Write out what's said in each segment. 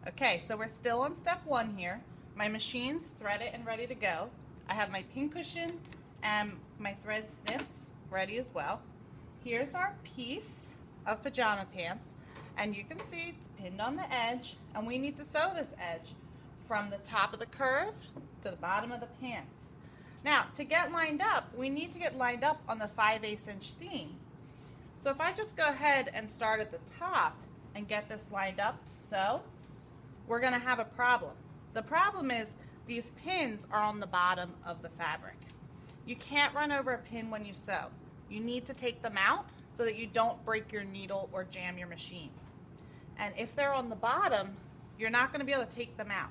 Okay, so we're still on step one here. My machine's threaded and ready to go. I have my pin cushion and my thread snips ready as well. Here's our piece of pajama pants, and you can see it's pinned on the edge, and we need to sew this edge from the top of the curve to the bottom of the pants. Now, to get lined up, we need to get lined up on the 5/8 inch seam. So if I just go ahead and start at the top and get this lined up to sew, we're going to have a problem. The problem is these pins are on the bottom of the fabric. You can't run over a pin when you sew. You need to take them out so that you don't break your needle or jam your machine. And if they're on the bottom, you're not going to be able to take them out.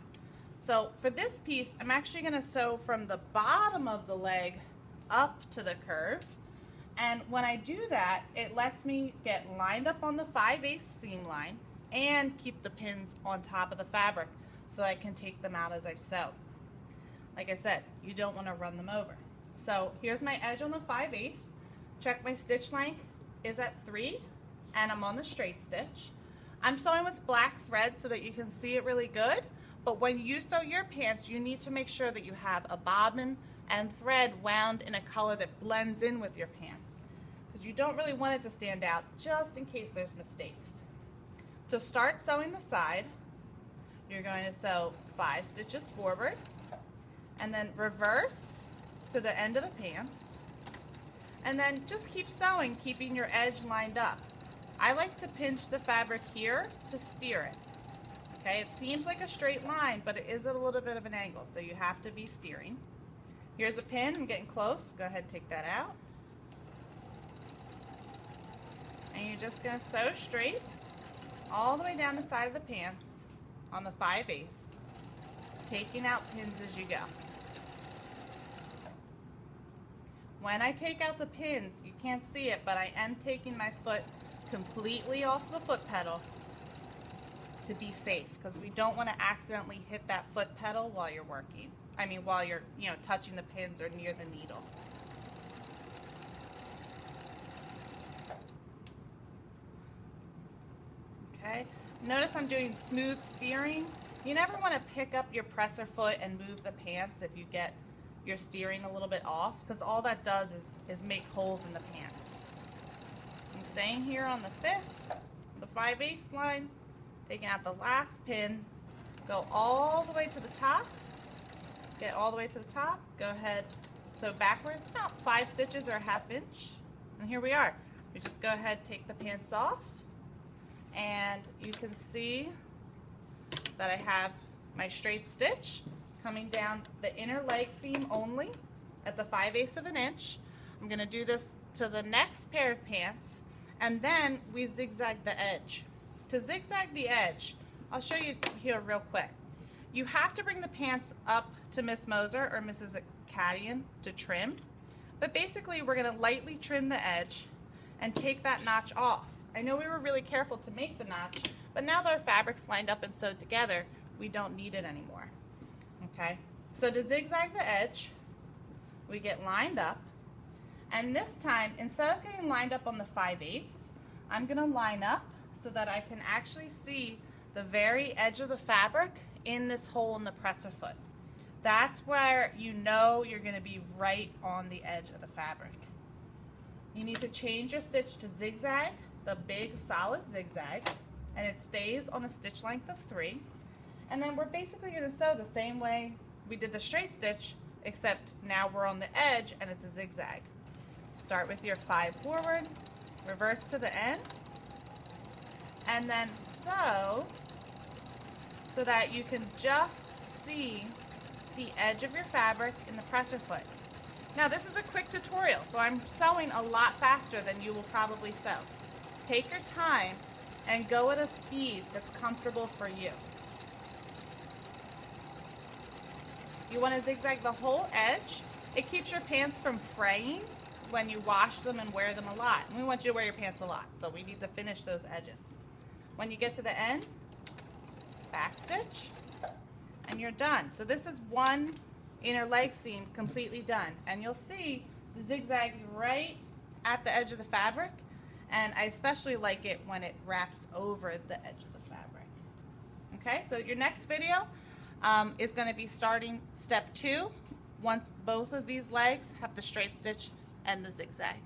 So for this piece, I'm actually going to sew from the bottom of the leg up to the curve. And when I do that, it lets me get lined up on the 5/8 seam line and keep the pins on top of the fabric so I can take them out as I sew. Like I said, you don't want to run them over. So here's my edge on the 5/8. Check my stitch length is at 3, and I'm on the straight stitch. I'm sewing with black thread so that you can see it really good, but when you sew your pants, you need to make sure that you have a bobbin and thread wound in a color that blends in with your pants, because you don't really want it to stand out just in case there's mistakes. To start sewing the side, you're going to sew 5 stitches forward and then reverse to the end of the pants, and then just keep sewing, keeping your edge lined up. I like to pinch the fabric here to steer it. Okay, it seems like a straight line, but it is at a little bit of an angle, so you have to be steering. Here's a pin. I'm getting close. Go ahead and take that out. And you're just going to sew straight all the way down the side of the pants on the 5/8, taking out pins as you go. When I take out the pins, you can't see it, but I am taking my foot completely off the foot pedal to be safe, because we don't want to accidentally hit that foot pedal while you're working. I mean, while you're, touching the pins or near the needle. Okay, notice I'm doing smooth steering. You never want to pick up your presser foot and move the pants if you get your steering a little bit off, because all that does is make holes in the pants. I'm staying here on the 5th, the 5/8 line, taking out the last pin, go all the way to the top, get all the way to the top, go ahead, sew backwards about 5 stitches or a 1/2 inch, and here we are. We just go ahead, take the pants off, and you can see that I have my straight stitch coming down the inner leg seam only at the 5/8 of an inch. I'm going to do this to the next pair of pants, and then we zigzag the edge. To zigzag the edge, I'll show you here real quick. You have to bring the pants up to Miss Moser or Mrs. Acadian to trim, but basically we're going to lightly trim the edge and take that notch off. I know we were really careful to make the notch, but now that our fabric's lined up and sewed together, we don't need it anymore. Okay, so to zigzag the edge, we get lined up, and this time, instead of getting lined up on the 5/8, I'm going to line up so that I can actually see the very edge of the fabric in this hole in the presser foot. That's where you know you're going to be right on the edge of the fabric. You need to change your stitch to zigzag, the big solid zigzag, and it stays on a stitch length of 3. And then we're basically going to sew the same way we did the straight stitch, except now we're on the edge and it's a zigzag. Start with your 5 forward, reverse to the end, and then sew so that you can just see the edge of your fabric in the presser foot. Now this is a quick tutorial, so I'm sewing a lot faster than you will probably sew. Take your time and go at a speed that's comfortable for you. You want to zigzag the whole edge. It keeps your pants from fraying when you wash them and wear them a lot. And we want you to wear your pants a lot, so we need to finish those edges. When you get to the end, back stitch, and you're done. So this is one inner leg seam completely done. And you'll see the zigzags right at the edge of the fabric, and I especially like it when it wraps over the edge of the fabric. Okay, so your next video is going to be starting step 2 once both of these legs have the straight stitch and the zigzag.